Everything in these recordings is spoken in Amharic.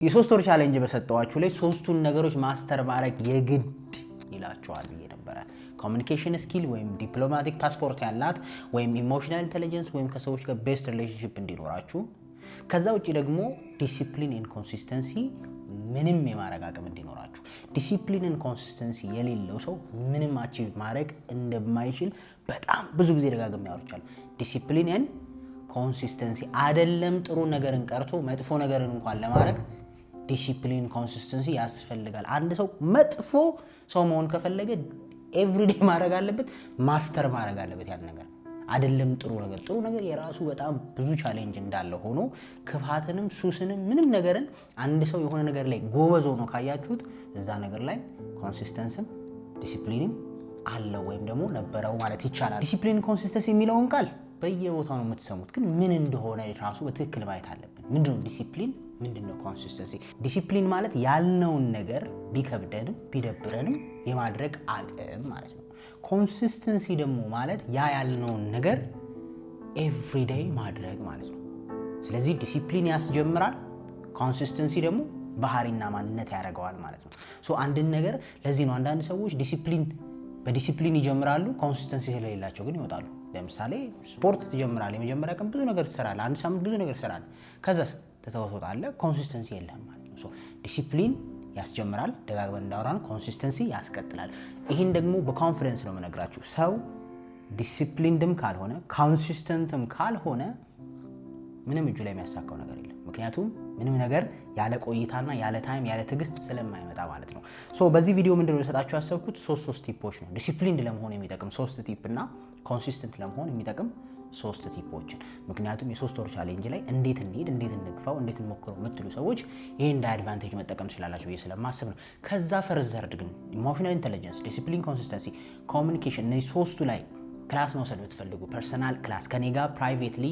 የሶስት ወር ቻሌንጅ በሰጠዋችሁ ላይ ሶስቱን ነገሮች ማስተር ማድረግ የግድ ይላችኋል ብዬ ነበረ። ኮሚኒኬሽን ስኪል ወይም ዲፕሎማቲክ ፓስፖርት ያላት ወይም ኢሞሽናል ኢንተለጀንስ ወይም ከሰዎች ጋር ቤስት ሪሌሽንሺፕ እንዲኖራችሁ፣ ከዛ ውጪ ደግሞ ዲሲፕሊን ኤንድ ኮንሲስተንሲ ምንም የማድረግ አቅም እንዲኖራችሁ። ዲሲፕሊን ኤንድ ኮንሲስተንሲ የሌለው ሰው ምንም አቺቭ ማድረግ እንደማይችል በጣም ብዙ ጊዜ ደጋግሜ ያወራቻለሁ። ዲሲፕሊን ኤንድ ኮንሲስተንሲ አይደለም ጥሩ ነገርን ቀርቶ መጥፎ ነገርን እንኳን ለማድረግ ዲሲፕሊን ኮንሲስተንሲ ያስፈልጋል። አንድ ሰው መጥፎ ሰው መሆን ከፈለገ ኤቭሪዴ ማድረግ አለበት፣ ማስተር ማድረግ አለበት ያን ነገር። አይደለም ጥሩ ነገር የራሱ በጣም ብዙ ቻሌንጅ እንዳለ ሆኖ ክፋትንም ሱስንም ምንም ነገርን አንድ ሰው የሆነ ነገር ላይ ጎበዝ ሆኖ ካያችሁት እዛ ነገር ላይ ኮንሲስተንስም ዲሲፕሊንም አለው ወይም ደግሞ ነበረው ማለት ይቻላል። ዲሲፕሊን ኮንሲስተንሲ የሚለውን ቃል በየቦታው ነው የምትሰሙት፣ ግን ምን እንደሆነ ራሱ በትክክል ማየት አለብን። ምንድነው ዲሲፕሊን? ምንድነው ኮንሲስተንሲ? ዲሲፕሊን ማለት ያልነውን ነገር ቢከብደንም ቢደብረንም የማድረግ አቅም ማለት ነው። ኮንሲስተንሲ ደግሞ ማለት ያልነውን ነገር ኤቭሪዴይ ማድረግ ማለት ነው። ስለዚህ ዲሲፕሊን ያስጀምራል፣ ኮንሲስተንሲ ደግሞ ባህሪና ማንነት ያደርገዋል ማለት ነው። አንድን ነገር ለዚህ ነው አንዳንድ ሰዎች በዲሲፕሊን ይጀምራሉ፣ ኮንሲስተንሲ ስለሌላቸው ግን ይወጣሉ። ለምሳሌ ስፖርት ትጀምራለህ፣ የመጀመሪያ ቀን ብዙ ነገር ትሰራለህ፣ አንድ ሳምንት ብዙ ነገር ትሰራለህ፣ ከዛ ትተወጣለህ፣ ኮንሲስተንሲ የለህም ማለት ነው። ዲሲፕሊን ያስጀምራል፣ ደጋግመን እንዳወራን፣ ኮንሲስተንሲ ያስቀጥላል። ይህን ደግሞ በኮንፊደንስ ነው የምነግራችሁ። ሰው ዲሲፕሊንድም ካልሆነ ኮንሲስተንትም ካልሆነ ምንም እጁ ላይ የሚያሳካው ነገር የለም። ምክንያቱም ምንም ነገር ያለ ቆይታና ያለ ታይም ያለ ትዕግስት ስለማይመጣ ማለት ነው። በዚህ ቪዲዮ ምንድነው ልሰጣችሁ ያሰብኩት ሶስት ቲፖች ነው። ዲሲፕሊንድ ለመሆን የሚጠቅም 3 ቲፕ እና ኮንሲስተንት ለመሆን የሚጠቅም 3 ቲፖችን። ምክንያቱም የሶስት ወር ቻሌንጅ ላይ እንዴት እንሂድ፣ እንዴት እንግፋው፣ እንዴት እንሞክረው የምትሉ ሰዎች ይሄ እንደ አድቫንቴጅ መጠቀም ትችላላችሁ ብዬ ስለማስብ ነው። ከዛ ፈርዘርድ ግን ኢሞሽናል ኢንተለጀንስ፣ ዲሲፕሊን፣ ኮንሲስተንሲ፣ ኮሚኒኬሽን እነዚህ 3ቱ ላይ ክላስ መውሰድ ብትፈልጉ ፐርሰናል ክላስ ከኔ ጋር ፕራይቬትሊ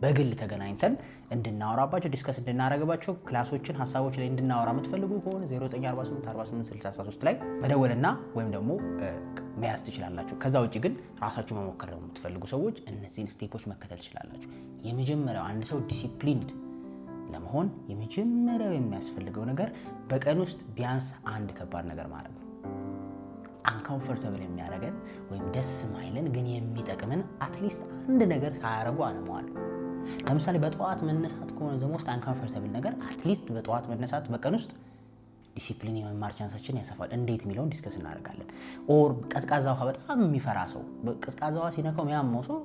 በግል ተገናኝተን እንድናወራባቸው ዲስከስ እንድናረግባቸው ክላሶችን ሀሳቦች ላይ እንድናወራ የምትፈልጉ ከሆነ 0948486013 ላይ መደወልና ወይም ደግሞ መያዝ ትችላላችሁ። ከዛ ውጭ ግን ራሳችሁ መሞከር ነው የምትፈልጉ ሰዎች እነዚህን ስቴፖች መከተል ትችላላችሁ። የመጀመሪያው አንድ ሰው ዲሲፕሊንድ ለመሆን የመጀመሪያው የሚያስፈልገው ነገር በቀን ውስጥ ቢያንስ አንድ ከባድ ነገር ማድረግ ነው። አንኮምፎርታብል የሚያደርገን ወይም ደስ ማይለን ግን የሚጠቅምን አትሊስት አንድ ነገር ሳያደርጉ አለመዋል። ለምሳሌ በጠዋት መነሳት ከሆነ ዘሞስት አንኮምፎርታብል ነገር አትሊስት በጠዋት መነሳት በቀን ውስጥ ዲሲፕሊን የመማር ቻንሳችን ያሰፋል። እንዴት የሚለውን ዲስከስ እናደርጋለን። ኦር ቀዝቃዛ ውሃ በጣም የሚፈራ ሰው፣ ቀዝቃዛ ውሃ ሲነካው የሚያመው ሰው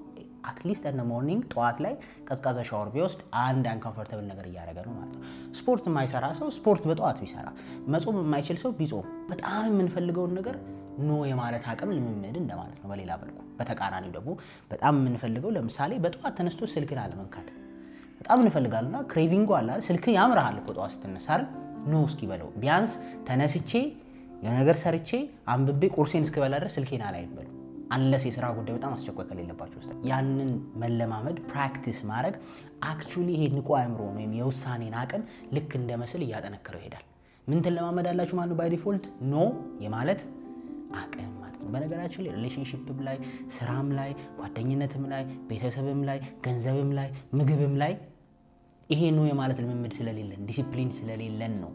አትሊስት እንደ ሞርኒንግ ጠዋት ላይ ቀዝቃዛ ሻወር ቢወስድ አንድ አንኮምፎርታብል ነገር እያደረገ ነው ማለት ነው። ስፖርት የማይሰራ ሰው ስፖርት በጠዋት ቢሰራ፣ መጾም የማይችል ሰው ቢጾም፣ በጣም የምንፈልገውን ነገር ኖ የማለት አቅም ልምምድ እንደማለት ነው። በሌላ መልኩ በተቃራኒው ደግሞ በጣም የምንፈልገው ለምሳሌ በጠዋት ተነስቶ ስልክን አለመንካት በጣም እንፈልጋለና ክሬቪንጉ አለ። ስልክ ያምራል እኮ ጠዋት ስትነሳ ኖ እስኪ በለው። ቢያንስ ተነስቼ የሆነ ነገር ሰርቼ አንብቤ ቁርሴን እስክበላ ድረስ ስልኬን አላይም በሉ። አንለስ የስራ ጉዳይ በጣም አስቸኳይ ከሌለባቸው ውስጥ ያንን መለማመድ ፕራክቲስ ማድረግ አክቹሊ ይሄ ንቁ አእምሮ ወይም የውሳኔን አቅም ልክ እንደ መስል እያጠነከረው ይሄዳል። ምን ትለማመዳላችሁ ማለት ነው? ባይ ዲፎልት ኖ የማለት አቅም ማለት ነው። በነገራችን ላይ ሪሌሽንሺፕም ላይ፣ ስራም ላይ፣ ጓደኝነትም ላይ፣ ቤተሰብም ላይ፣ ገንዘብም ላይ፣ ምግብም ላይ ይሄ ነው የማለት ልምምድ ስለሌለን ዲሲፕሊን ስለሌለን ነው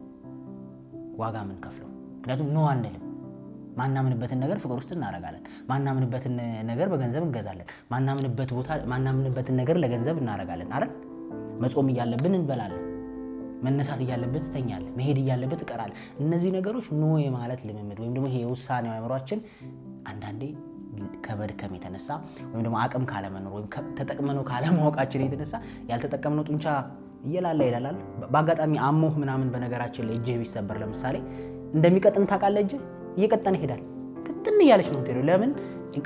ዋጋ ምን ከፍለው። ምክንያቱም ኖ አንልም። ማናምንበትን ነገር ፍቅር ውስጥ እናረጋለን። ማናምንበትን ነገር በገንዘብ እንገዛለን። ማናምንበትን ነገር ለገንዘብ እናረጋለን አይደል? መጾም እያለብን እንበላለን። መነሳት እያለበት ትተኛለህ። መሄድ እያለበት ትቀራለህ። እነዚህ ነገሮች ኖ የማለት ልምምድ ወይም ደግሞ ይሄ የውሳኔው አእምሯችን አንዳንዴ ከመድከም የተነሳ ወይም ደግሞ አቅም ካለመኖር ወይም ተጠቅመነው ካለማወቃችን የተነሳ ያልተጠቀምነው ጡንቻ እየላላ ይላል። በአጋጣሚ አሞህ ምናምን በነገራችን ላይ እጅህ ቢሰበር ለምሳሌ እንደሚቀጥን ታውቃለህ። እጅህ እየቀጠነ ይሄዳል። ቅጥን እያለች ነው የምትሄደው። ለምን?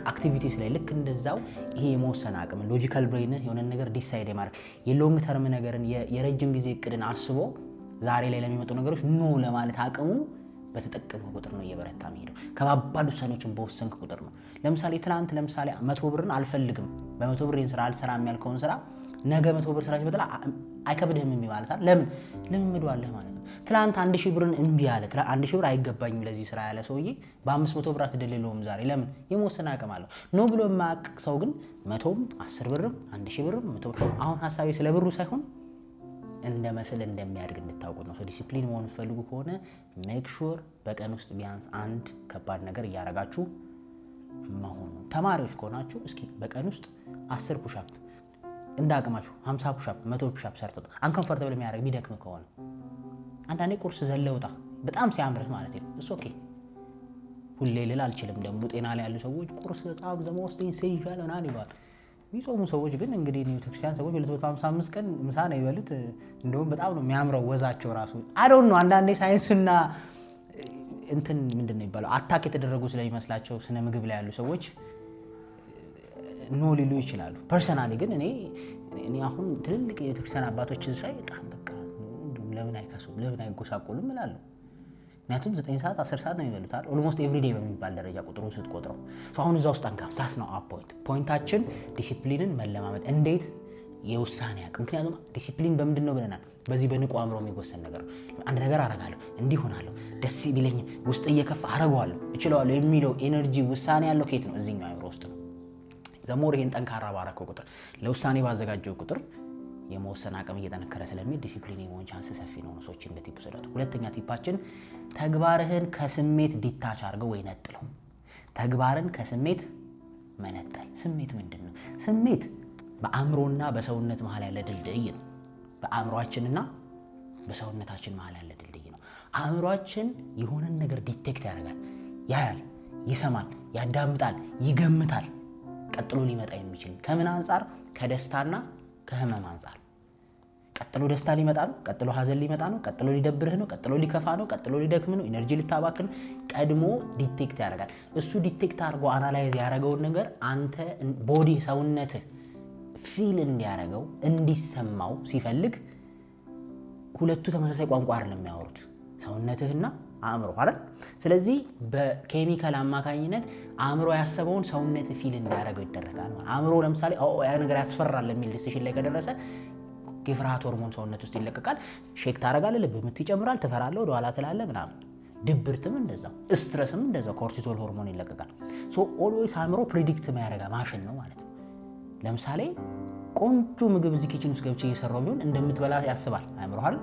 አክቲቪቲስ ላይ ልክ እንደዛው ይሄ የመወሰን አቅም ሎጂካል ብሬን የሆነ ነገር ዲሳይድ የማድረግ የሎንግ ተርም ነገርን የረጅም ጊዜ እቅድን አስቦ ዛሬ ላይ ለሚመጡ ነገሮች ኖ ለማለት አቅሙ በተጠቀመው ቁጥር ነው እየበረታ የሚሄደው። ከባባድ ውሳኔዎችን በወሰንክ ቁጥር ነው። ለምሳሌ ትናንት 100 ብርን አልፈልግም በ100 ብር ስራ አልሰራም ያልከውን ስራ ነገ 100 ብር ስራ ሲመጣ አይከብድህም እንቢ ማለት አይደል? ለምን? ልምምዱ አለህ ማለት ነው። ትናንት 1000 ብርን እንቢ አለ። 1000 ብር አይገባኝም ለዚህ ስራ ያለ ሰውዬ በ500 ብር አትደልለውም ዛሬ። ለምን? የመወሰን አቅም አለው። ኖ ብሎ የማያውቅ ሰው ግን 100ም 10 ብርም 1000 ብርም 100 ብር። አሁን ሀሳቤ ስለ ብሩ ሳይሆን እንደ መስል እንደሚያድግ እንድታውቁ ነው። ዲሲፕሊን መሆን ፈልጉ ከሆነ ሜክ ሹር በቀን ውስጥ ቢያንስ አንድ ከባድ ነገር እያረጋችሁ መሆኑ። ተማሪዎች ከሆናችሁ እስኪ በቀን ውስጥ 10 ፑሻፕ እንደ አቅማችሁ 50 ፑሻፕ 100 ፑሻፕ ሰርተው አንኮምፎርታብል የሚያደርግ ቢደክም ከሆነ አንዳንዴ ቁርስ ዘለውጣ በጣም ሲያምርህ ማለት ነው። እሱ ኦኬ ሁሌ ልል አልችልም። ደግሞ ጤና ላይ ያሉ ሰዎች ቁርስ በጣም ዘመወስኝ ሲይሻል ምናምን ይባል። የሚጾሙ ሰዎች ግን እንግዲህ ቤተክርስቲያን ሰዎች 255 ቀን ምሳ ነው ይበሉት። እንደውም በጣም ነው የሚያምረው ወዛቸው ራሱ አዶን ነው። አንዳንዴ ሳይንስና እንትን ምንድነው የሚባለው አታክ የተደረጉ ስለሚመስላቸው ስነ ምግብ ላይ ያሉ ሰዎች ኖ ሊሉ ይችላሉ። ፐርሰናሊ ግን እኔ አሁን ትልልቅ የቤተክርስቲያን አባቶችን ሳይ በጣም በቃ ለምን አይከሱም ለምን አይጎሳቆሉም እላለሁ። ምክንያቱም 9 ሰዓት 10 ሰዓት ነው የሚበሉት አይደል? ኦልሞስት ኤቭሪዴይ በሚባል ደረጃ ቁጥሩን ስትቆጥረው አሁን እዛ ውስጥ አንጋም ሳስ ነው ፖይንታችን ዲሲፕሊንን መለማመድ እንዴት የውሳኔ አቅም። ምክንያቱም ዲሲፕሊን በምንድን ነው ብለናል? በዚህ በንቁ አእምሮ የሚወሰን ነገር አንድ ነገር አረጋለሁ እንዲህ ሆናለሁ ደስ ቢለኝ ውስጥ እየከፋ አረጋለሁ እችላለሁ የሚለው ኤነርጂ ውሳኔ ያለው ከየት ነው? እዚህኛው አእምሮ ውስጥ ነው። ዘሞር ይሄን ጠንካራ ባረከው ቁጥር ለውሳኔ ባዘጋጀው ቁጥር የመወሰን አቅም እየጠነከረ ስለሚሄድ ዲሲፕሊን የመሆን ቻንስ ሰፊ ነው። ሰዎች እንደ ቲፕ ሰደቱ። ሁለተኛ ቲፓችን ተግባርህን ከስሜት ዲታች አድርገው ወይ ነጥለው። ተግባርን ከስሜት መነጠል። ስሜት ምንድን ነው? ስሜት በአእምሮና በሰውነት መሀል ያለ ድልድይ ነው። በአእምሮአችንና በሰውነታችን መሀል ያለ ድልድይ ነው። አእምሮአችን የሆነን ነገር ዲቴክት ያደርጋል፣ ያያል፣ ይሰማል፣ ያዳምጣል፣ ይገምታል። ቀጥሎ ሊመጣ የሚችል ከምን አንጻር? ከደስታና ከህመም አንጻር። ቀጥሎ ደስታ ሊመጣ ነው፣ ቀጥሎ ሀዘን ሊመጣ ነው፣ ቀጥሎ ሊደብርህ ነው፣ ቀጥሎ ሊከፋ ነው፣ ቀጥሎ ሊደክም ነው፣ ኢነርጂ ልታባክን ቀድሞ ዲቴክት ያደርጋል። እሱ ዲቴክት አድርጎ አናላይዝ ያደረገውን ነገር አንተ ቦዲ ሰውነትህ ፊል እንዲያደርገው እንዲሰማው ሲፈልግ ሁለቱ ተመሳሳይ ቋንቋ አይደለም የሚያወሩት ሰውነትህና አእምሮ አይደል? ስለዚህ በኬሚካል አማካኝነት አእምሮ ያሰበውን ሰውነት ፊል እንዲያደርገው ይደረጋል ማለት። አእምሮ ለምሳሌ ያ ነገር ያስፈራል የሚል ዲሲሽን ላይ ከደረሰ የፍርሃት ሆርሞን ሰውነት ውስጥ ይለቀቃል። ሼክ ታደርጋለህ፣ ልብ ምት ይጨምራል፣ ትፈራለህ፣ ወደ ኋላ ትላለህ ምናምን። ድብርትም እንደዛው፣ ስትረስም እንደዛው ኮርቲዞል ሆርሞን ይለቀቃል። ሶ ኦልዌይስ አእምሮ ፕሪዲክት የሚያደርጋ ማሽን ነው ማለት ነው። ለምሳሌ ቆንጆ ምግብ እዚህ ኪችን ውስጥ ገብቼ እየሰራው ቢሆን እንደምትበላ ያስባል አእምሮ አይደል?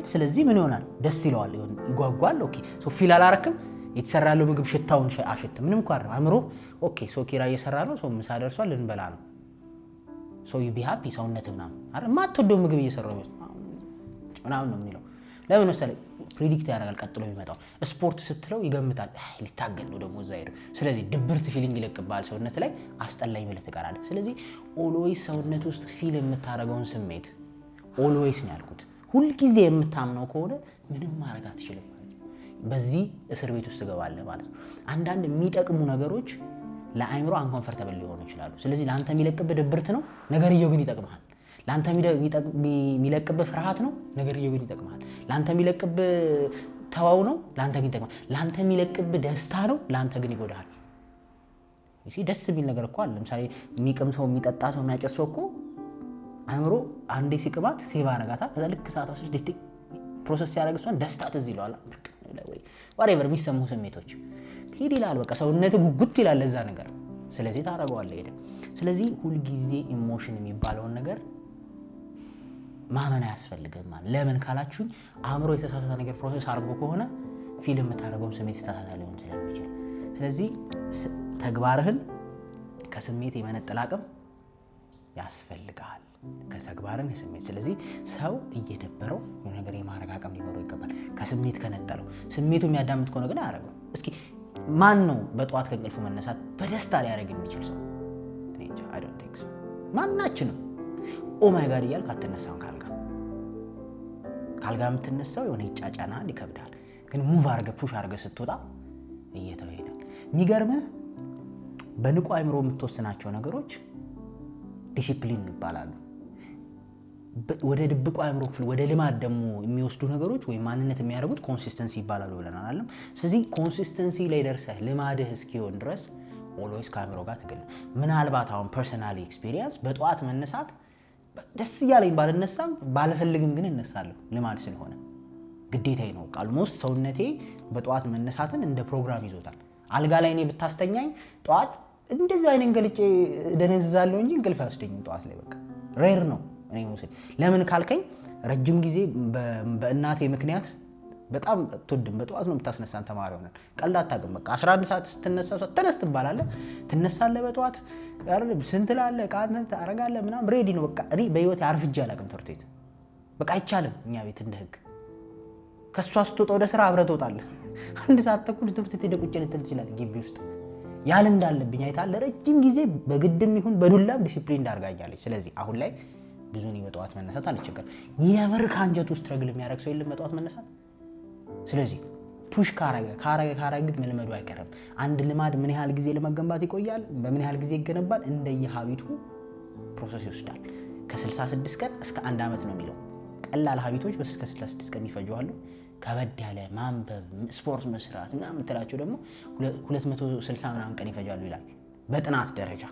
ስለዚህ ምን ይሆናል? ደስ ይለዋል፣ ይጓጓል። ኦኬ ሶ ፊል አላረክም የተሰራ ያለው ምግብ ሽታውን አሽት ምንም እንኳን አእምሮ ኦኬ ሶ ኪራ እየሰራ ነው፣ ሶ ምሳ ደርሷል፣ ልንበላ ነው፣ ሶ ዩ ቢ ሃፒ ሰውነት ምናምን አይደል? ማትወደው ምግብ እየሰራው ምናምን ነው የሚለው። ለምን መሰለህ? ፕሪዲክት ያደርጋል ቀጥሎ የሚመጣው። ስፖርት ስትለው ይገምታል፣ ሊታገል ነው ደግሞ እዛ ሄዶ። ስለዚህ ድብርት ፊሊንግ ይለቅብሃል ሰውነት ላይ፣ አስጠላኝ ብለህ ትቀራለህ። ስለዚህ ኦልዌይስ ሰውነት ውስጥ ፊል የምታደርገውን ስሜት ኦልዌይስ ነው ያልኩት። ሁልጊዜ የምታምነው ከሆነ ምንም ማድረግ አትችልም ማለት ነው። በዚህ እስር ቤት ውስጥ ትገባለህ ማለት ነው። አንዳንድ የሚጠቅሙ ነገሮች ለአእምሮ አንኮምፎርታብል ሊሆኑ ይችላሉ። ስለዚህ ለአንተ የሚለቅብህ ድብርት ነው፣ ነገርየው ግን ይጠቅምሃል። ለአንተ የሚለቅብህ ፍርሃት ነው፣ ነገርየው ግን ይጠቅምሃል። ለአንተ የሚለቅብህ ተዋው ነው፣ ለአንተ ግን ይጠቅምሃል። ለአንተ የሚለቅብህ ደስታ ነው፣ ለአንተ ግን ይጎዳሃል። ደስ የሚል ነገር እኮ አለ። ለምሳሌ የሚቅም ሰው፣ የሚጠጣ ሰው፣ የሚያጨስ ሰው እኮ አእምሮ አንዴ ሲቅባት ሴቭ አረጋታል። ከዛ ልክ ሰዓት ወስድ ዲስቲክ ፕሮሰስ ሲያደርግ እሷን ደስታ ትዝ ይለዋል ወይ whatever የሚሰሙ ስሜቶች ሂድ ይላል። በቃ ሰውነት ጉጉት ይላል ለዛ ነገር። ስለዚህ ታረጋዋለህ ሄደ። ስለዚህ ሁልጊዜ ኢሞሽን የሚባለውን ነገር ማመን አያስፈልግም ማለት። ለምን ካላችሁኝ አእምሮ የተሳሳተ ነገር ፕሮሰስ አድርጎ ከሆነ ፊልም የምታደርገው ስሜት የተሳሳተ ሊሆን ስለሚችል፣ ስለዚህ ተግባርህን ከስሜት የመነጠል አቅም ያስፈልጋል። ከተግባርን የስሜት ስለዚህ ሰው እየደበረው የሆነ ነገር የማድረግ አቅም ሊኖረው ይገባል። ከስሜት ከነጠለው ስሜቱ የሚያዳምጥ ከሆነ ግን አያደርገው። እስኪ ማን ነው በጠዋት ከእንቅልፉ መነሳት በደስታ ሊያደርግ የሚችል ሰው? እኔ እንጃ። አይ ዶንት ቲንክ ሶ። ማናችንም ኦ ማይ ጋድ እያልክ አትነሳም። ካልጋ የምትነሳው የሆነ ይጫጫናል፣ ይከብዳል። ግን ሙቭ አድርገህ ፑሽ አድርገህ ስትወጣ እየተው ይሄዳል። የሚገርምህ በንቁ አእምሮ የምትወስናቸው ነገሮች ዲሲፕሊን ይባላሉ። ወደ ድብቁ አእምሮ ክፍል ወደ ልማድ ደግሞ የሚወስዱ ነገሮች ወይም ማንነት የሚያደርጉት ኮንሲስተንሲ ይባላሉ ብለናል አይደል? ስለዚህ ኮንሲስተንሲ ላይ ደርሰህ ልማድህ እስኪሆን ድረስ ኦልዌይስ ከአእምሮ ጋር ትግል። ምናልባት አሁን ፐርሰናሊ ኤክስፒሪየንስ በጠዋት መነሳት ደስ እያለኝ ባልነሳም ባልፈልግም ግን እነሳለሁ። ልማድ ስለሆነ ግዴታዬ ነው። ኦልሞስት ሰውነቴ በጠዋት መነሳትን እንደ ፕሮግራም ይዞታል። አልጋ ላይ እኔ ብታስተኛኝ ጠዋት እንደዚህ አይነን ገልጬ ደነዝዛለሁ እንጂ እንቅልፍ አይወስደኝም። ጠዋት ላይ በቃ ሬር ነው እኔ ሙስል። ለምን ካልከኝ ረጅም ጊዜ በእናቴ ምክንያት በጣም ትወድም በጠዋት ነው የምታስነሳን ተማሪ ሆነን ቀልድ አታውቅም። በቃ 11 ሰዓት ስትነሳ ተነስ ትባላለህ፣ ትነሳለህ በጠዋት ስንት ላለህ ቃንተ ታረጋለህ ምናምን ሬዲ ነው። በቃ እኔ በህይወቴ አርፍጄ አላውቅም ትምህርት ቤት። በቃ አይቻልም እኛ ቤት እንደ ህግ ከሷ ስትወጣ ወደ ስራ አብረህ ትወጣለህ። 1 ሰዓት ተኩል ትምህርት ቤት ሄደህ ቁጭ ልትል ትችላለህ ግቢ ውስጥ። ያለ እንዳለብኝ አይታል ለረጅም ጊዜ በግድም ይሁን በዱላም ዲሲፕሊን እንዳርጋኛለች። ስለዚህ አሁን ላይ ብዙ ነው በጠዋት መነሳት አልቸገርም። የምር ከአንጀቱ ስትረግል የሚያደርግ ሰው የለም በጠዋት መነሳት። ስለዚህ ፑሽ ካረገ ግን መልመዱ አይቀርም። አንድ ልማድ ምን ያህል ጊዜ ለመገንባት ይቆያል፣ በምን ያህል ጊዜ ይገነባል፣ እንደየሀቢቱ ፕሮሰስ ይወስዳል። ከ66 ቀን እስከ 1 ዓመት ነው የሚለው። ቀላል ሀቢቶች እስከ 66 ቀን ይፈጁዋሉ። ከበድ ያለ ማንበብ፣ ስፖርት መስራት ምናምን ትላቸው ደግሞ 260 ምናምን ቀን ይፈጃሉ ይላል በጥናት ደረጃ።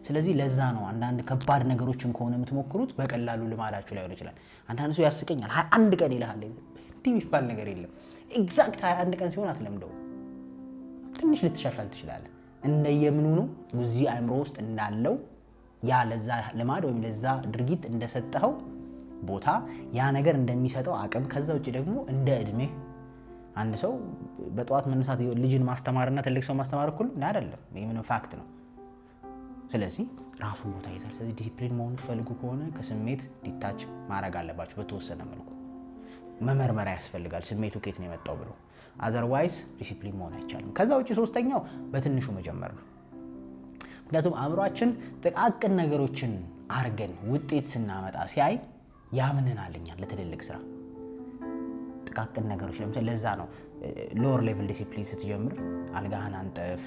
ስለዚህ ለዛ ነው አንዳንድ ከባድ ነገሮችን ከሆነ የምትሞክሩት በቀላሉ ልማዳችሁ ላይ ሆነ ይችላል። አንዳንድ ሰው ያስቀኛል 21 ቀን ይልሃል። እንዲህ የሚባል ነገር የለም። ኤግዛክት 21 ቀን ሲሆን አትለምደው። ትንሽ ልትሻሻል ትችላለህ። እንደየምኑ ነው እዚህ አእምሮ ውስጥ እንዳለው ያ ለዛ ልማድ ወይም ለዛ ድርጊት እንደሰጠኸው ቦታ ያ ነገር እንደሚሰጠው አቅም። ከዛ ውጭ ደግሞ እንደ እድሜ አንድ ሰው በጠዋት መነሳት ልጅን ማስተማርና ትልቅ ሰው ማስተማር እኩል አይደለም። ይሄ ምንም ፋክት ነው። ስለዚህ ራሱን ቦታ ይዛል። ስለዚህ ዲሲፕሊን መሆን ትፈልጉ ከሆነ ከስሜት ዲታች ማድረግ አለባችሁ። በተወሰነ መልኩ መመርመሪያ ያስፈልጋል ስሜቱ ከየት ነው የመጣው ብሎ። አዘርዋይስ ዲሲፕሊን መሆን አይቻልም። ከዛ ውጭ ሶስተኛው በትንሹ መጀመር ነው። ምክንያቱም አእምሯችን ጥቃቅን ነገሮችን አርገን ውጤት ስናመጣ ሲያይ ያምንናል እኛን ለትልልቅ ስራ። ጥቃቅን ነገሮች ለምሳሌ ለዛ ነው ሎወር ሌቭል ዲሲፕሊን ስትጀምር አልጋህን አንጠፍ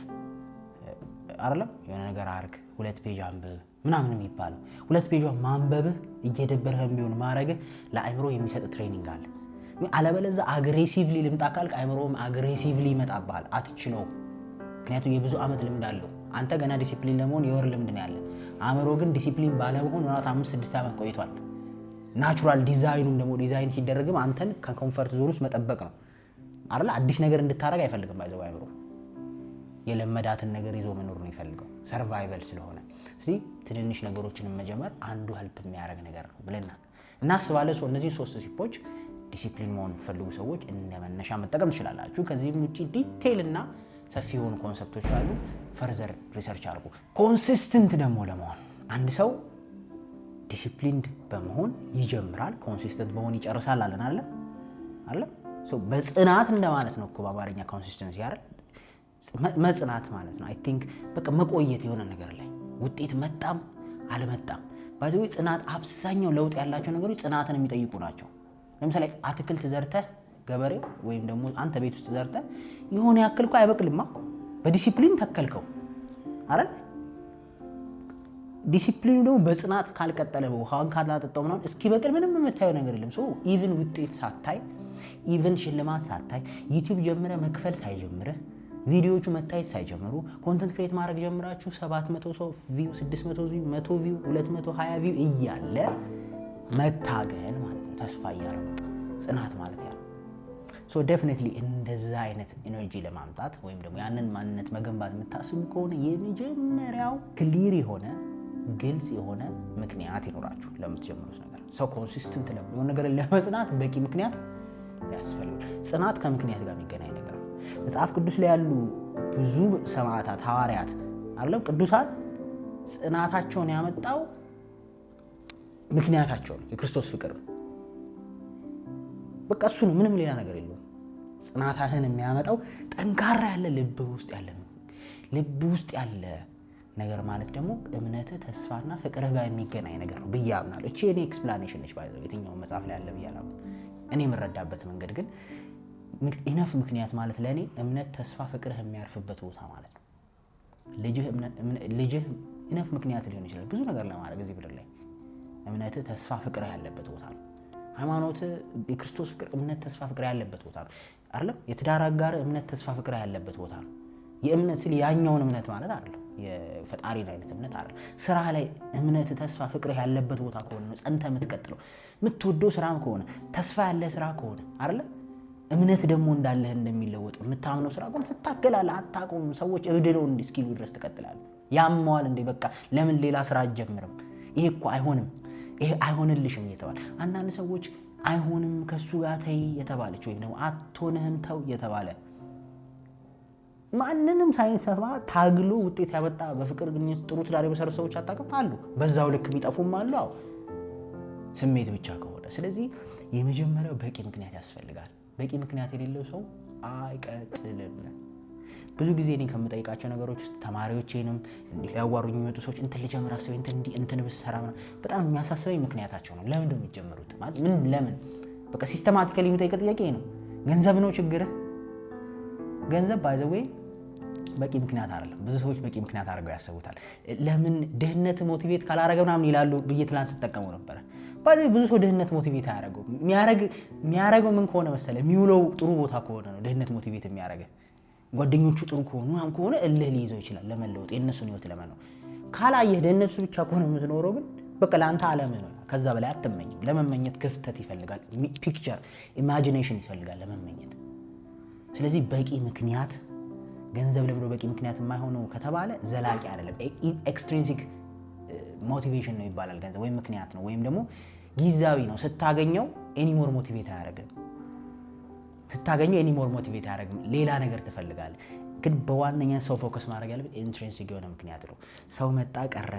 አይደለም የሆነ ነገር አርግ 2 ፔጅ አንብብ ምናምን የሚባለው። 2 ፔጅ ማንበብህ እየደበረህም ቢሆን ማድረግህ ለአእምሮ የሚሰጥ ትሬኒንግ አለ። አለበለዚያ አግሬሲቭሊ ልምጣ ካልክ አእምሮም አግሬሲቭሊ ይመጣብሃል፣ አትችለው። ምክንያቱም የብዙ ዓመት ልምድ አለው። አንተ ገና ዲሲፕሊን ለመሆን የወር ልምድ ነው ያለ። አእምሮ ግን ዲሲፕሊን ባለመሆን 5-6 ዓመት ቆይቷል። ናቹራል ዲዛይኑም ደግሞ ዲዛይን ሲደረግም አንተን ከኮምፈርት ዞን ውስጥ መጠበቅ ነው አይደል? አዲስ ነገር እንድታረግ አይፈልግም። ባይዘው አእምሮ የለመዳትን ነገር ይዞ መኖር ነው ይፈልገው፣ ሰርቫይቫል ስለሆነ። ስለዚህ ትንንሽ ነገሮችን መጀመር አንዱ ሄልፕ የሚያደርግ ነገር ነው ብለናል። እናስባለን። እነዚህ 3 ሲፖች ዲሲፕሊን መሆን ፈልጉ ሰዎች እንደ መነሻ መጠቀም ትችላላችሁ። ከዚህም ውጪ ዲቴይል እና ሰፊ የሆኑ ኮንሰፕቶች አሉ። ፈርዘር ሪሰርች አድርጉ። ኮንሲስተንት ደግሞ ለመሆን አንድ ሰው ዲሲፕሊንድ በመሆን ይጀምራል፣ ኮንሲስተንት በመሆን ይጨርሳል አለን አለ። በጽናት እንደማለት ነው እኮ በአማርኛ ኮንሲስተንሲ አይደል? መጽናት ማለት ነው። አይ ቲንክ በቃ መቆየት የሆነ ነገር ላይ ውጤት መጣም አልመጣም። ባይዘው ጽናት አብዛኛው ለውጥ ያላቸው ነገሮች ጽናትን የሚጠይቁ ናቸው። ለምሳሌ አትክልት ዘርተህ ገበሬው ወይም ደግሞ አንተ ቤት ውስጥ ዘርተህ የሆነ ያክል እኮ አይበቅልማ፣ በዲሲፕሊን ተከልከው አይደል? ዲሲፕሊኑ ደግሞ በጽናት ካልቀጠለ ውሃን ካላጠጣው ምናምን እስኪበቅል ምንም የምታየው ነገር የለም። ኢቭን ውጤት ሳታይ፣ ኢቭን ሽልማት ሳታይ፣ ዩቲዩብ ጀምረህ መክፈል ሳይጀምረህ፣ ቪዲዮዎቹ መታየት ሳይጀምሩ ኮንተንት ክሬት ማድረግ ጀምራችሁ 700 ሰው ቪው፣ 600 ቪው፣ 100 ቪው፣ 220 ቪው እያለ መታገል ማለት ነው። ተስፋ እያደረጉ ጽናት ማለት ያ ነው። ዴፊኒትሊ እንደዛ አይነት ኢነርጂ ለማምጣት ወይም ደግሞ ያንን ማንነት መገንባት የምታስቡ ከሆነ የመጀመሪያው ክሊር የሆነ ግልጽ የሆነ ምክንያት ይኖራችሁ ለምትጀምሩት ነገር። ሰው ኮንሲስተንት ለሆነ ነገር ለመጽናት በቂ ምክንያት ያስፈልጋል። ጽናት ከምክንያት ጋር የሚገናኝ ነገር ነው። መጽሐፍ ቅዱስ ላይ ያሉ ብዙ ሰማዕታት፣ ሐዋርያት አይደለም ቅዱሳን ጽናታቸውን ያመጣው ምክንያታቸው ነው፣ የክርስቶስ ፍቅር ነው። በቃ እሱ ነው፣ ምንም ሌላ ነገር የለውም። ጽናታህን የሚያመጣው ጠንካራ ያለ ልብ ውስጥ ያለ ነገር ማለት ደግሞ እምነትህ፣ ተስፋና ፍቅርህ ጋር የሚገናኝ ነገር ነው ብዬ አምናለሁ። እቺ የኔ ኤክስፕላኔሽን ነች። ባይዘው የትኛው መጽሐፍ ላይ ያለ ብዬ አላምንም። እኔ የምረዳበት መንገድ ግን ኢነፍ ምክንያት ማለት ለእኔ እምነት፣ ተስፋ፣ ፍቅርህ የሚያርፍበት ቦታ ማለት ነው። ልጅህ ኢነፍ ምክንያት ሊሆን ይችላል ብዙ ነገር ለማድረግ እዚህ ምድር ላይ። እምነትህ፣ ተስፋ፣ ፍቅርህ ያለበት ቦታ ነው። ሃይማኖትህ፣ የክርስቶስ ፍቅር፣ እምነት፣ ተስፋ፣ ፍቅር ያለበት ቦታ ነው አይደለም? የትዳር አጋርህ እምነት፣ ተስፋ፣ ፍቅር ያለበት ቦታ ነው። የእምነት ስል ያኛውን እምነት ማለት አይደለም፣ የፈጣሪን አይነት እምነት አይደለም። ስራ ላይ እምነት፣ ተስፋ፣ ፍቅር ያለበት ቦታ ከሆነ ነው ጸንተህ የምትቀጥለው። የምትወደው ስራም ከሆነ ተስፋ ያለ ስራ ከሆነ አይደለ? እምነት ደግሞ እንዳለህ እንደሚለወጥ የምታምነው ስራ ከሆነ ትታገላለህ፣ አታቆምም። ሰዎች እብድ ነው እስኪሉ ድረስ ትቀጥላለህ። ያመዋል እንዴ በቃ ለምን ሌላ ስራ አትጀምርም? ይሄ እኮ አይሆንም፣ ይሄ አይሆንልሽም እየተባለ አንዳንድ ሰዎች አይሆንም ከሱ ጋር ተይ የተባለች ወይም ደግሞ አትሆንህም ተው የተባለ ማንንም ሳይንሰማ ታግሎ ውጤት ያመጣ በፍቅር ግንኙነት ጥሩ ትዳር የመሰረቱ ሰዎች አታውቅም አሉ። በዛው ልክ የሚጠፉም አሉ። አዎ ስሜት ብቻ ከሆነ። ስለዚህ የመጀመሪያው በቂ ምክንያት ያስፈልጋል። በቂ ምክንያት የሌለው ሰው አይቀጥልም። ብዙ ጊዜ እኔ ከምጠይቃቸው ነገሮች ውስጥ ተማሪዎቼንም እንዲህ ሊያዋሩኝ የሚመጡ ሰዎች እንትን ልጀምር አስበኝ እንትን ብሰራ በጣም የሚያሳስበኝ ምክንያታቸው ነው። ለምን ነው የሚጀምሩት? ማለት ምን ለምን በቃ ሲስተማቲካሊ የሚጠይቀው ጥያቄ ነው። ገንዘብ ነው ችግርህ? ገንዘብ ባይ ዘ ዌይ በቂ ምክንያት አይደለም። ብዙ ሰዎች በቂ ምክንያት አድርገው ያስቡታል። ለምን ድህነት ሞቲቬት ካላረገ ምናምን ይላሉ ብዬ ትላንት ስጠቀሙ ነበረ። ባይ ዘ ዌይ ብዙ ሰው ድህነት ሞቲቬት አያደርገው። የሚያረገው ምን ከሆነ መሰለ የሚውለው ጥሩ ቦታ ከሆነ ነው ድህነት ሞቲቬት የሚያደርገው። ጓደኞቹ ጥሩ ከሆነ እልህ ሊይዘው ይችላል ለመለወጥ የእነሱን ህይወት ለመኖር። ካላየህ ድህነቱ ብቻ ከሆነ የምትኖረው ግን በቃ ለአንተ ዓለምህ ነው። ከዛ በላይ አትመኝም። ለመመኘት ክፍተት ይፈልጋል። ፒክቸር ኢማጂኔሽን ይፈልጋል ለመመኘት። ስለዚህ በቂ ምክንያት ገንዘብ ለምዶ በቂ ምክንያት የማይሆነው ከተባለ ዘላቂ አይደለም። ኤክስትሪንሲክ ሞቲቬሽን ነው ይባላል ገንዘብ ወይም ምክንያት ነው ወይም ደግሞ ጊዜያዊ ነው። ስታገኘው ኤኒሞር ሞቲቬት አያደርግም። ሌላ ነገር ትፈልጋለህ። ግን በዋነኛነት ሰው ፎከስ ማድረግ ያለበት ኢንትሪንሲክ የሆነ ምክንያት ነው። ሰው መጣ ቀረ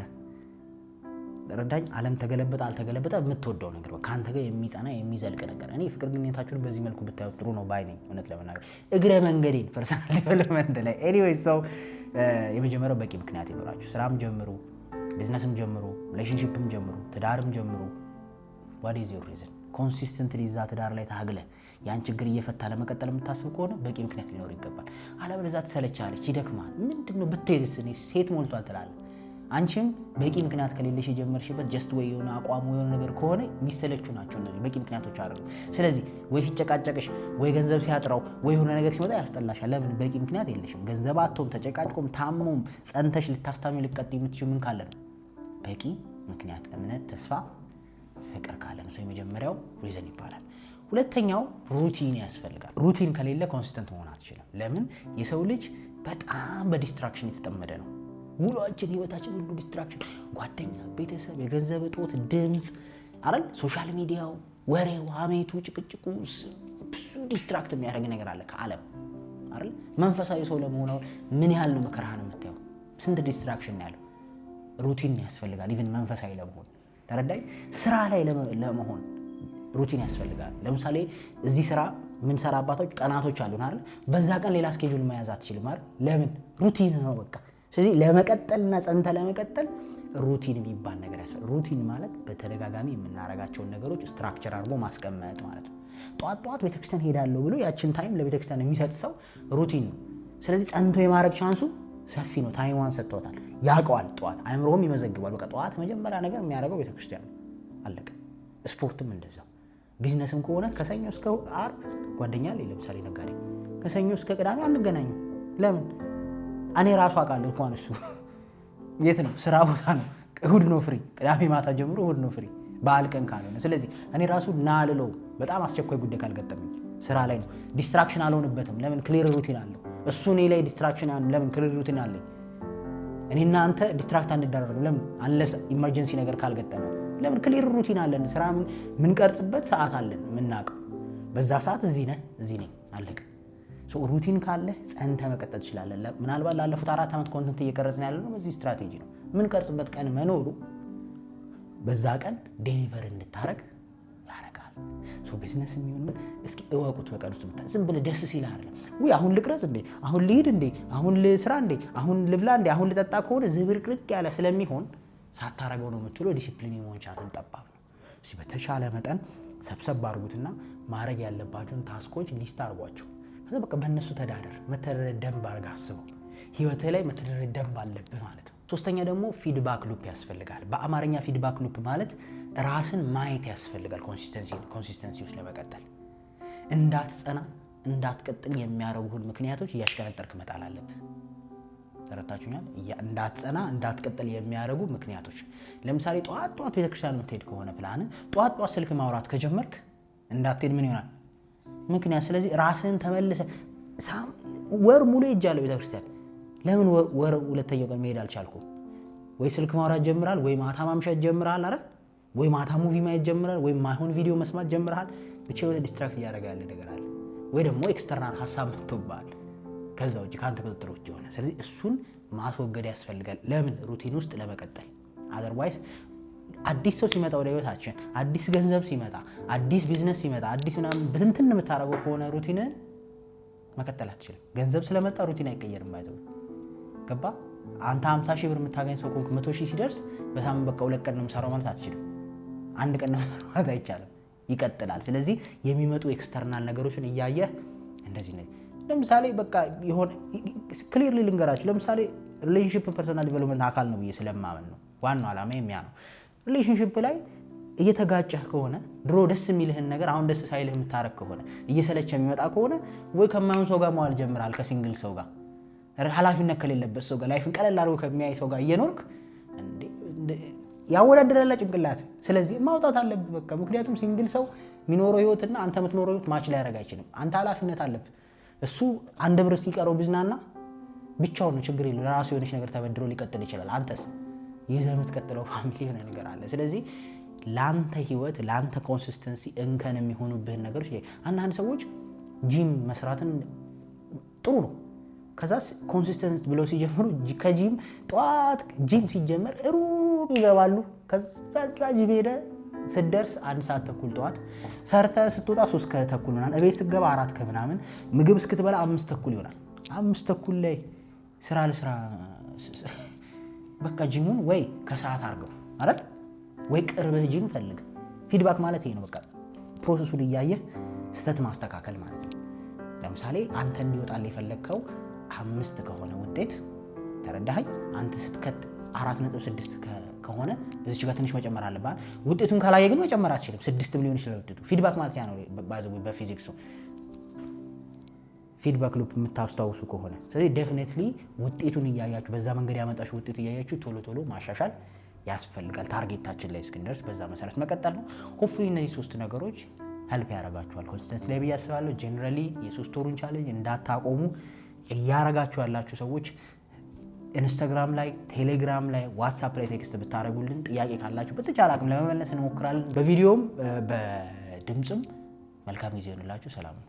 ረዳኝ ዓለም ተገለበጠ አልተገለበጠ የምትወደው ነገር ከአንተ ጋር የሚጸና የሚዘልቅ ነገር። እኔ ፍቅር ግንኙነታችሁን በዚህ መልኩ ብታዩት ጥሩ ነው ባይ ነኝ። እውነት ለመናገር እግረ መንገዴን ፐርሰናል ዴቨሎፕመንት ላይ ኤኒዌይስ ሰው የመጀመሪያው በቂ ምክንያት ይኖራችሁ። ስራም ጀምሩ፣ ቢዝነስም ጀምሩ፣ ሪሌሽንሺፕም ጀምሩ፣ ትዳርም ጀምሩ። ዋት ኢዝ ዮር ሪዝን? ኮንሲስተንትሊ እዛ ትዳር ላይ ታግለ ያን ችግር እየፈታ ለመቀጠል የምታስብ ከሆነ በቂ ምክንያት ሊኖር ይገባል። አለበለዚያ ትሰለቻለች፣ ይደክማል። ምንድነው ብትሄድስ እኔ ሴት ሞልቷል ትላለህ። አንቺም በቂ ምክንያት ከሌለሽ የጀመርሽበት ጀስት ወይ የሆነ አቋሙ የሆነ ነገር ከሆነ የሚሰለቹ ናቸው እነዚህ በቂ ምክንያቶች አይደሉም። ስለዚህ ወይ ሲጨቃጨቅሽ ወይ ገንዘብ ሲያጥረው ወይ የሆነ ነገር ሲመጣ ያስጠላሻል። ለምን? በቂ ምክንያት የለሽም። ገንዘብ አቶም ተጨቃጭቆም ታሞም ጸንተሽ ልታስታሚው ልትቀጥይ የምትችይው ምን ካለ ነው? በቂ ምክንያት፣ እምነት፣ ተስፋ፣ ፍቅር ካለ ነው። የመጀመሪያው ሪዝን ይባላል። ሁለተኛው ሩቲን ያስፈልጋል። ሩቲን ከሌለ ኮንሲስተንት መሆን አትችልም። ለምን? የሰው ልጅ በጣም በዲስትራክሽን የተጠመደ ነው። ውሏችን፣ ህይወታችን ሁሉ ዲስትራክሽን፣ ጓደኛ፣ ቤተሰብ፣ የገንዘብ እጦት፣ ድምፅ አይደል፣ ሶሻል ሚዲያው፣ ወሬው፣ ሀሜቱ፣ ጭቅጭቁ፣ ብዙ ዲስትራክት የሚያደርግ ነገር አለ ከዓለም አይደል። መንፈሳዊ ሰው ለመሆን ምን ያህል ነው መከራህን የምታየው? ስንት ዲስትራክሽን ያለው። ሩቲን ያስፈልጋል ኢቭን መንፈሳዊ ለመሆን ተረዳይ። ስራ ላይ ለመሆን ሩቲን ያስፈልጋል። ለምሳሌ እዚህ ስራ ምን ሰራባቶች ቀናቶች አሉን አይደል? በዛ ቀን ሌላ ስኬጁል መያዝ አትችልም አይደል? ለምን? ሩቲን ነው በቃ። ስለዚህ ለመቀጠልና ጸንተ ለመቀጠል ሩቲን የሚባል ነገር ያስፈልጋል። ሩቲን ማለት በተደጋጋሚ የምናረጋቸውን ነገሮች ስትራክቸር አድርጎ ማስቀመጥ ማለት ነው። ጧት ቤተክርስቲያን ሄዳለሁ ብሎ ያችን ታይም ለቤተክርስቲያን የሚሰጥ ሰው ሩቲን ነው። ስለዚህ ጸንቶ የማድረግ ቻንሱ ሰፊ ነው። ታይሟን ሰጥቶታል፣ ያውቀዋል። ጧት አእምሮም ይመዘግባል። በቃ ጧት መጀመሪያ ነገር የሚያደርገው ቤተክርስቲያን ነው። አለቀ። ስፖርትም እንደዛው። ቢዝነስም ከሆነ ከሰኞ እስከ ዓርብ ጓደኛ አለኝ። ለምሳሌ ነጋዴ ከሰኞ እስከ ቅዳሜ አንገናኝም። ለምን? እኔ ራሱ አውቃለሁ እንኳን እሱ የት ነው ስራ ቦታ ነው። እሁድ ነው ፍሪ፣ ቅዳሜ ማታ ጀምሮ እሁድ ነው ፍሪ፣ በዓል ቀን ካልሆነ። ስለዚህ እኔ ራሱ ናልለው በጣም አስቸኳይ ጉዳይ ካልገጠመኝ ስራ ላይ ነው። ዲስትራክሽን አልሆንበትም። ለምን? ክሊር ሩቲን አለው እሱ። እኔ ላይ ዲስትራክሽን ለምን? ክሊር ሩቲን አለኝ። እኔና አንተ ዲስትራክት አንደረግም። ለምን? አንለስ ኢመርጀንሲ ነገር ካልገጠመ። ለምን? ክሊር ሩቲን አለን። ስራ ምን ቀርጽበት ሰዓት አለን የምናውቀው። በዛ ሰዓት እዚህ ነኝ፣ አለቀ። ሩቲን ካለ ጸንተ መቀጠል ትችላለህ። ምናልባት ላለፉት 4 ዓመት ኮንተንት እየቀረጽን ያለ ነው በዚህ ስትራቴጂ ነው። ምን ቀርጽበት ቀን መኖሩ በዛ ቀን ዴሊቨር እንድታረግ ያደርጋል። ቢዝነስ የሚሆን እስኪ እወቁት። በቀን ውስጥ ዝም ብለህ ደስ ሲል አይደለም ወይ አሁን ልቅረጽ እንዴ፣ አሁን ልሂድ እንዴ፣ አሁን ልስራ እንዴ፣ አሁን ልብላ እንዴ፣ አሁን ልጠጣ ከሆነ ዝብርቅርቅ ያለ ስለሚሆን ሳታረገው ነው የምትውለው። ዲሲፕሊን የመሆን ቻንስም ጠባብ ነው። በተሻለ መጠን ሰብሰብ አድርጉትና ማድረግ ያለባቸውን ታስኮች ሊስት አድርጓቸው። ከዛ በቃ በእነሱ ተዳደር። መተዳደሪያ ደንብ አድርገህ አስበው። ህይወትህ ላይ መተዳደሪያ ደንብ አለብህ ማለት ነው። ሶስተኛ ደግሞ ፊድባክ ሉፕ ያስፈልጋል። በአማርኛ ፊድባክ ሉፕ ማለት ራስን ማየት ያስፈልጋል። ኮንሲስተንሲ ውስጥ ለመቀጠል እንዳትጸና እንዳትቀጥል የሚያደርጉህን ምክንያቶች እያሽከረጠርክ መጣል አለብህ። ተረታችሁኛል? እንዳትጸና እንዳትቀጥል የሚያደርጉ ምክንያቶች። ለምሳሌ ጠዋት ቤተክርስቲያን የምትሄድ ከሆነ ፕላን ጠዋት ስልክ ማውራት ከጀመርክ እንዳትሄድ ምን ይሆናል? ምክንያት። ስለዚህ ራስህን ተመልሰ ወር ሙሉ ሄጃለሁ ቤተክርስቲያን፣ ለምን ወር ሁለተኛው ቀን መሄድ አልቻልኩም? ወይ ስልክ ማውራት ጀምራል፣ ወይ ማታ ማምሸት ጀምራል አይደል? ወይ ማታ ሙቪ ማየት ጀምራል፣ ወይ ማይሆን ቪዲዮ መስማት ጀምራል። ብቻ የሆነ ዲስትራክት እያደረገ ያለ ነገር አለ፣ ወይ ደግሞ ኤክስተርናል ሀሳብ መጥቶብሃል ከዛ ውጭ ከአንተ ቁጥጥር ውጭ የሆነ። ስለዚህ እሱን ማስወገድ ያስፈልጋል። ለምን? ሩቲን ውስጥ ለመቀጠል። አዘርዋይስ አዲስ ሰው ሲመጣ ወደ ህይወታችን፣ አዲስ ገንዘብ ሲመጣ፣ አዲስ ቢዝነስ ሲመጣ፣ አዲስ ምናምን ብትንትን የምታደርገው ከሆነ ሩቲንን መቀጠል አትችልም። ገንዘብ ስለመጣ ሩቲን አይቀየርም። ባይዘው ገባ? አንተ 50 ሺህ ብር የምታገኝ ሰው ከሆንክ 100 ሺህ ሲደርስ በሳምንት በቃ 2 ቀን ነው የምሰራው ማለት አትችልም። 1 ቀን ነው ማለት አይቻልም። ይቀጥላል። ስለዚህ የሚመጡ ኤክስተርናል ነገሮችን እያየህ እንደዚህ ነው። ለምሳሌ በቃ ይሆን ክሊርሊ ልንገራችሁ። ለምሳሌ ሪሌሽንሺፕ ፐርሰናል ዲቨሎፕመንት አካል ነው ብዬ ስለማመን ነው። ዋናው ዓላማ የሚያ ነው። ሪሌሽንሺፕ ላይ እየተጋጨህ ከሆነ ድሮ ደስ የሚልህን ነገር አሁን ደስ ሳይልህ የምታረግ ከሆነ እየሰለቸ የሚመጣ ከሆነ ወይ ከማይሆን ሰው ጋር መዋል ጀምራል። ከሲንግል ሰው ጋር ኃላፊነት ከሌለበት ሰው ጋር ላይፍን ቀለል አድርጎ ከሚያይ ሰው ጋር እየኖርክ ያወዳደራል ጭንቅላት። ስለዚህ ማውጣት አለብህ በቃ። ምክንያቱም ሲንግል ሰው የሚኖረው ህይወትና አንተ የምትኖረው ህይወት ማች ላይ ያደርግ አይችልም። አንተ ኃላፊነት አለብህ። እሱ 1 ብር እስኪቀረው ቢዝናና ብቻውን ነው፣ ችግር የለው። ለራሱ የሆነች ነገር ተበድሮ ሊቀጥል ይችላል። አንተስ ይዘህ የምትቀጥለው ፋሚሊ የሆነ ነገር አለ። ስለዚህ ለአንተ ህይወት ለአንተ ኮንሲስተንሲ እንከን የሚሆኑብህን ነገሮች አንዳንድ ሰዎች ጂም መስራትን ጥሩ ነው። ከዛ ኮንሲስተንት ብለው ሲጀምሩ ከጂም ጠዋት ጂም ሲጀመር ሩቅ ይገባሉ። ከዛ ጂም ሄደ ስትደርስ 1 ሰዓት ተኩል ጠዋት ሰርተህ ስትወጣ 3 ተኩል ይሆናል። እቤት ስትገባ 4 ከምናምን፣ ምግብ እስክትበላ 5 ተኩል ይሆናል። 5 ተኩል ላይ ስራ ለስራ በቃ ጂሙን ወይ ከሰዓት አድርገው አይደል፣ ወይ ቅርብህ ጂም ፈልግ። ፊድባክ ማለት ይሄ ነው። በቃ ፕሮሰሱን እያየህ ስህተት ማስተካከል ማለት ነው። ለምሳሌ አንተ እንዲወጣልህ የፈለግከው 5 ከሆነ ውጤት ተረዳኸኝ። አንተ ስትከት 4.6 ከሆነ እዚች ጋር ትንሽ መጨመር አለብህ። ውጤቱን ካላየ ግን መጨመር አትችልም። 6 ሊሆን ይችላል ውጤቱ። ፊድባክ ማለት ያ ነው በፊዚክሱ ፊድባክ ሉፕ የምታስታውሱ ከሆነ። ስለዚህ ዴፊኒትሊ ውጤቱን እያያችሁ በዛ መንገድ ያመጣችሁ ውጤት እያያችሁ ቶሎ ማሻሻል ያስፈልጋል። ታርጌታችን ላይ እስክንደርስ በዛ መሰረት መቀጠል ነው። ሆፕፉሊ እነዚህ 3 ነገሮች ሄልፕ ያደርጋችኋል ኮንሲስተንሲ ላይ ብዬ አስባለሁ። ጀነራሊ የ3 ወሩን ቻሌንጅ እንዳታቆሙ እያረጋችሁ ያላችሁ ሰዎች ኢንስታግራም ላይ፣ ቴሌግራም ላይ፣ ዋትስአፕ ላይ ቴክስት ብታደርጉልን ጥያቄ ካላችሁ በተቻለ አቅም ለመመለስ እንሞክራለን። በቪዲዮም በድምፅም። መልካም ጊዜ ይሆንላችሁ። ሰላም ነው።